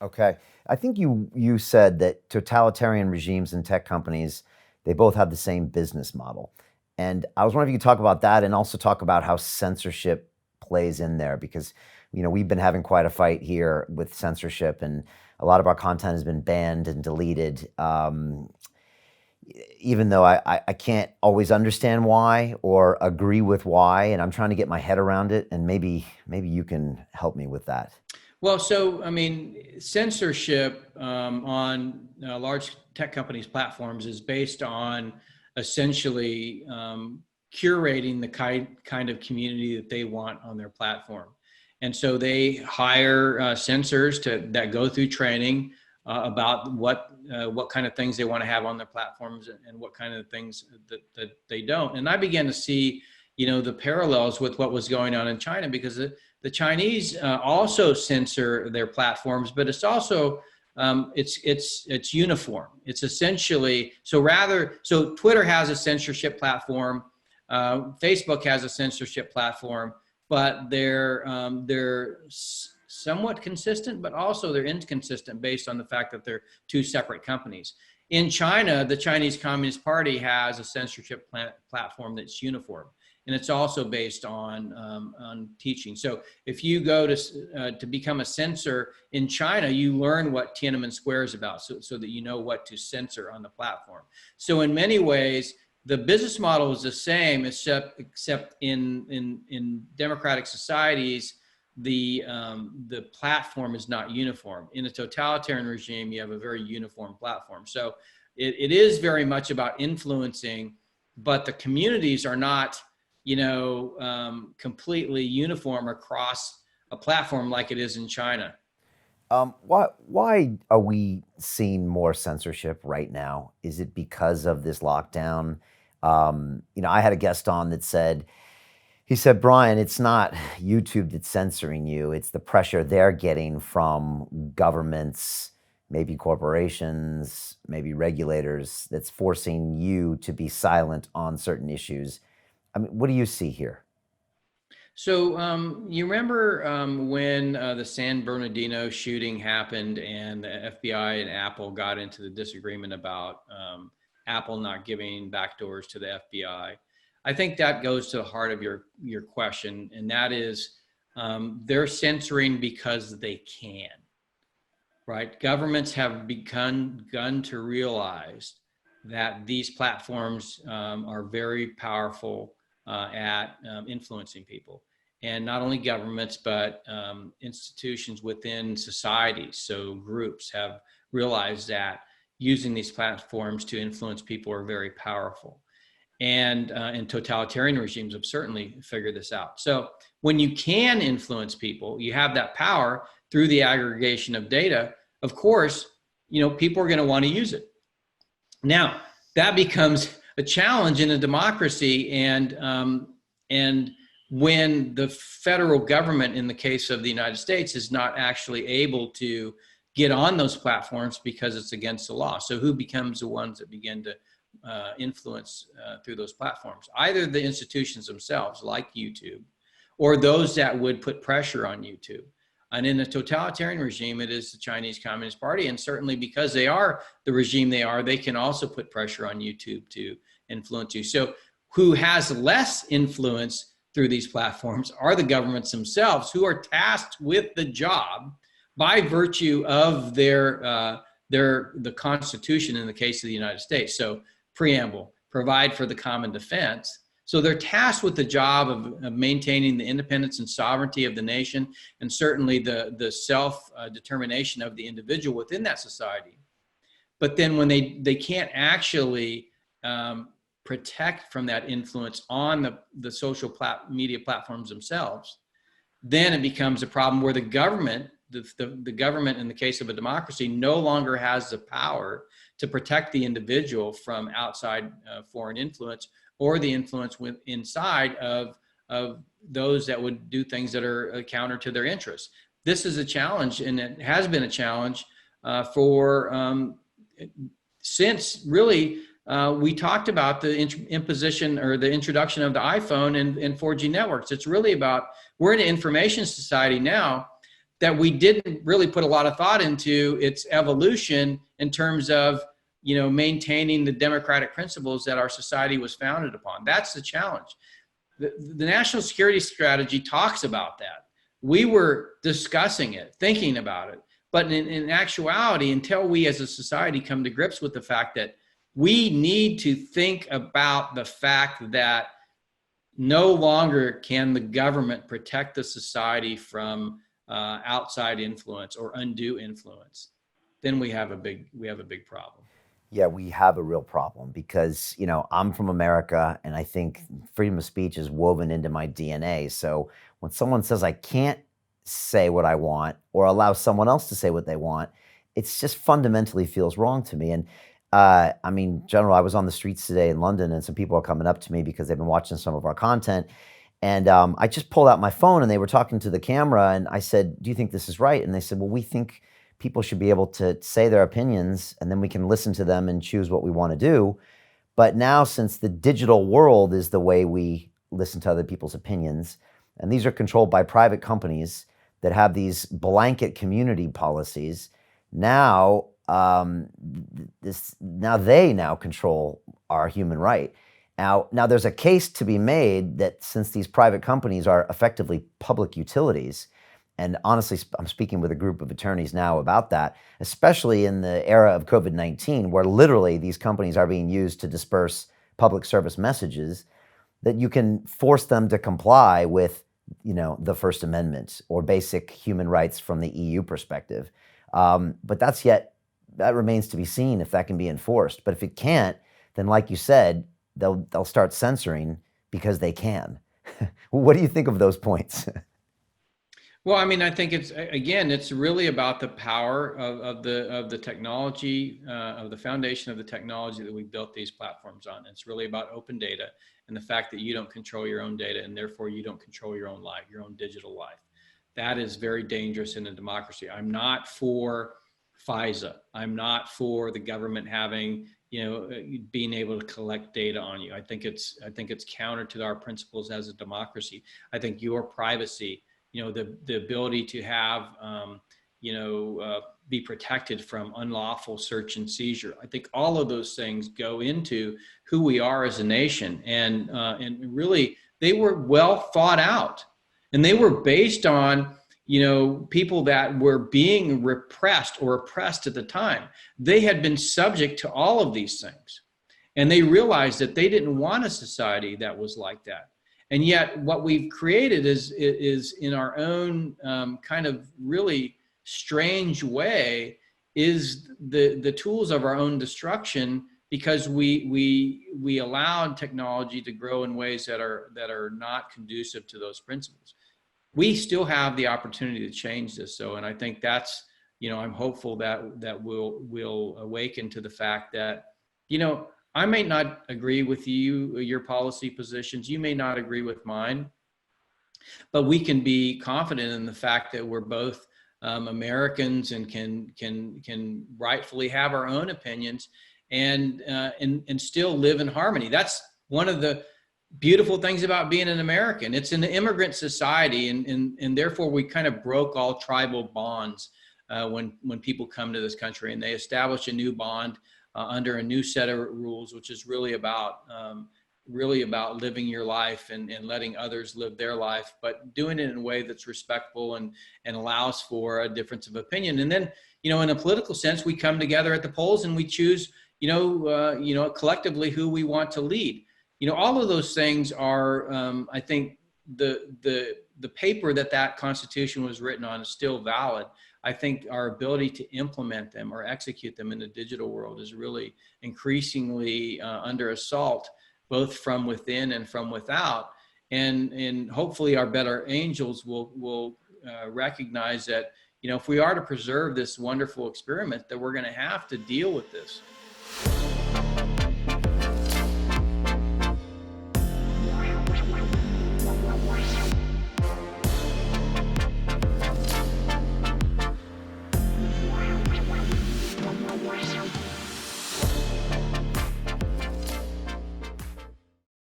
Okay. I think you said that totalitarian regimes and tech companies, they both have the same business model. And I was wondering if you could talk about that and also talk about how censorship plays in there because we've been having quite a fight here with censorship and a lot of our content has been banned and deleted. Even though I can't always understand why or agree with why, and I'm trying to get my head around it, and maybe you can help me with that. Well, so I mean, censorship on large tech companies' platforms is based on essentially curating the kind of community that they want on their platform, and so they hire censors that go through training about what kind of things they want to have on their platforms and what kind of things that they don't. And I began to see, the parallels with what was going on in China because the Chinese also censor their platforms, but it's also it's uniform. It's essentially so Twitter has a censorship platform, Facebook has a censorship platform, but they're somewhat consistent, but also they're inconsistent based on the fact that they're two separate companies. In China, the Chinese Communist Party has a censorship platform that's uniform, and it's also based on teaching. So if you go to become a censor in China, you learn what Tiananmen Square is about, so that you know what to censor on the platform. So in many ways, the business model is the same, except in democratic societies, the platform is not uniform. In a totalitarian regime, you have a very uniform platform. So it is very much about influencing, but the communities are not, completely uniform across a platform like it is in China. Why are we seeing more censorship right now? Is it because of this lockdown? I had a guest on that said, he said, Brian, it's not YouTube that's censoring you. It's the pressure they're getting from governments, maybe corporations, maybe regulators that's forcing you to be silent on certain issues. I mean, what do you see here? So you remember when the San Bernardino shooting happened and the FBI and Apple got into the disagreement about Apple not giving backdoors to the FBI? I think that goes to the heart of your question, and that is they're censoring because they can, right? Governments have begun to realize that these platforms are very powerful at influencing people. And not only governments, but institutions within societies. So groups have realized that using these platforms to influence people are very powerful. And totalitarian regimes have certainly figured this out. So when you can influence people, you have that power through the aggregation of data. Of course, people are going to want to use it. Now, that becomes a challenge in a democracy, and when the federal government, in the case of the United States, is not actually able to get on those platforms because it's against the law. So who becomes the ones that begin to influence through those platforms? Either the institutions themselves, like YouTube, or those that would put pressure on YouTube. And in a totalitarian regime, it is the Chinese Communist Party. And certainly because they are the regime they can also put pressure on YouTube to influence you. So who has less influence through these platforms are the governments themselves, who are tasked with the job by virtue of the Constitution in the case of the United States. So preamble, provide for the common defense. So they're tasked with the job of maintaining the independence and sovereignty of the nation, and certainly the self-determination of the individual within that society. But then when they can't actually protect from that influence on the social media platforms themselves, then it becomes a problem where the government, the government in the case of a democracy, no longer has the power to protect the individual from outside foreign influence or the influence inside of those that would do things that are counter to their interests. This is a challenge, and it has been a challenge since really we talked about the imposition or the introduction of the iPhone and 4G networks. It's really about, we're in an information society now. that we didn't really put a lot of thought into its evolution in terms of, maintaining the democratic principles that our society was founded upon. That's the challenge. The national security strategy talks about that. We were discussing it, thinking about it. But in actuality, until we as a society come to grips with the fact that we need to think about the fact that no longer can the government protect the society from outside influence or undue influence, then we have a big problem. Yeah, we have a real problem because, I'm from America and I think freedom of speech is woven into my DNA. So when someone says I can't say what I want or allow someone else to say what they want, it's just fundamentally feels wrong to me. And General, I was on the streets today in London and some people are coming up to me because they've been watching some of our content. And I just pulled out my phone and they were talking to the camera and I said, do you think this is right? And they said, well, we think people should be able to say their opinions and then we can listen to them and choose what we want to do. But now, since the digital world is the way we listen to other people's opinions, and these are controlled by private companies that have these blanket community policies, now they control our human right. Now there's a case to be made that since these private companies are effectively public utilities, and honestly, I'm speaking with a group of attorneys now about that, especially in the era of COVID-19, where literally these companies are being used to disperse public service messages, that you can force them to comply with, the First Amendment or basic human rights from the EU perspective. But that remains to be seen if that can be enforced. But if it can't, then like you said, they'll start censoring because they can. What do you think of those points? Well, I think it's really about the power of the technology, of the foundation of the technology that we built these platforms on. It's really about open data and the fact that you don't control your own data and therefore you don't control your own life, your own digital life. That is very dangerous in a democracy. I'm not for FISA. I'm not for the government having, being able to collect data on you. I think it's counter to our principles as a democracy. I think your privacy, the ability to have, be protected from unlawful search and seizure. I think all of those things go into who we are as a nation. And really, they were well thought out. And they were based on, people that were being repressed or oppressed at the time. They had been subject to all of these things. And they realized that they didn't want a society that was like that. And yet what we've created is in our own kind of really strange way is the tools of our own destruction, because we allowed technology to grow in ways that are not conducive to those principles. We still have the opportunity to change this. So, and I think that's, I'm hopeful that we'll awaken to the fact that, I may not agree with your policy positions. You may not agree with mine, but we can be confident in the fact that we're both Americans and can rightfully have our own opinions and still live in harmony. That's one of the beautiful things about being an American. It's an immigrant society, and therefore we kind of broke all tribal bonds when people come to this country, and they establish a new bond under a new set of rules, which is really about living your life and letting others live their life, but doing it in a way that's respectful and allows for a difference of opinion. And then, in a political sense, we come together at the polls and we choose, collectively who we want to lead. All of those things are, I think, the paper that Constitution was written on is still valid. I think our ability to implement them or execute them in the digital world is really increasingly under assault, both from within and from without. And hopefully our better angels will recognize that, if we are to preserve this wonderful experiment, that we're going to have to deal with this.